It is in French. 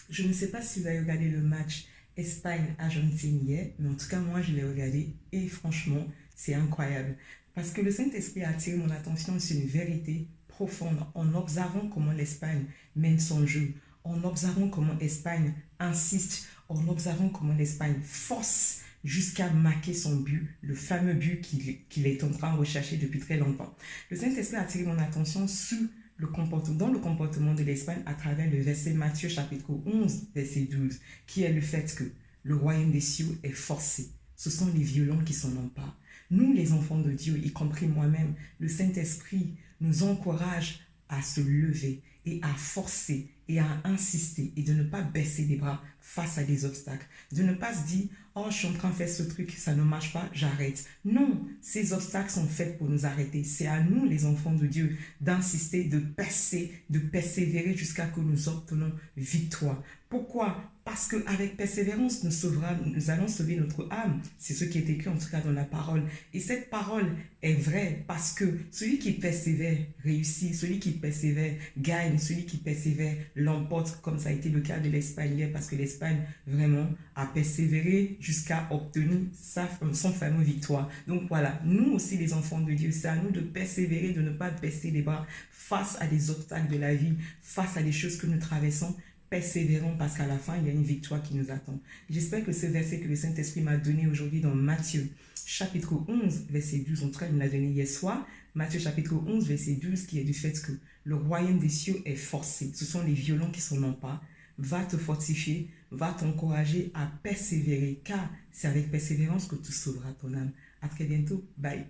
Je ne sais pas si vous avez regardé le match Espagne-Argentine hier, mais en tout cas, moi, je l'ai regardé et franchement, c'est incroyable. Parce que le Saint-Esprit a attiré mon attention sur une vérité profonde en observant comment l'Espagne mène son jeu, en observant comment l'Espagne insiste, en observant comment l'Espagne force jusqu'à marquer son but, le fameux but qu'il est en train de rechercher depuis très longtemps. Le Saint-Esprit a attiré mon attention sur dans le comportement de l'Espagne à travers le verset Matthieu chapitre 11, verset 12, qui est le fait que le royaume des cieux est forcé. Ce sont les violents qui s'en emparent. Nous, les enfants de Dieu, y compris moi-même, le Saint-Esprit nous encourage à se lever et à forcer et à insister et de ne pas baisser les bras face à des obstacles. De ne pas se dire, oh, je suis en train de faire ce truc, ça ne marche pas, j'arrête. Non, ces obstacles sont faits pour nous arrêter. C'est à nous, les enfants de Dieu, d'insister, de persévérer jusqu'à ce que nous obtenons victoire. Pourquoi? Parce qu'avec persévérance, nous allons sauver notre âme. C'est ce qui est écrit en tout cas dans la parole. Et cette parole est vraie parce que celui qui persévère réussit, celui qui persévère gagne, celui qui persévère l'emporte, comme ça a été le cas de l'Espagne hier, parce que l'Espagne vraiment a persévéré jusqu'à obtenir son fameux victoire. Donc voilà, nous aussi les enfants de Dieu, c'est à nous de persévérer, de ne pas baisser les bras face à des obstacles de la vie, face à des choses que nous traversons. Persévérons parce qu'à la fin, il y a une victoire qui nous attend. J'espère que ce verset que le Saint-Esprit m'a donné aujourd'hui dans Matthieu, chapitre 11, verset 12, en tout cas, il me l'a donné hier soir. Matthieu, chapitre 11, verset 12, qui est du fait que le royaume des cieux est forcé. Ce sont les violents qui s'en emparent. Va te fortifier, va t'encourager à persévérer, car c'est avec persévérance que tu sauveras ton âme. À très bientôt. Bye.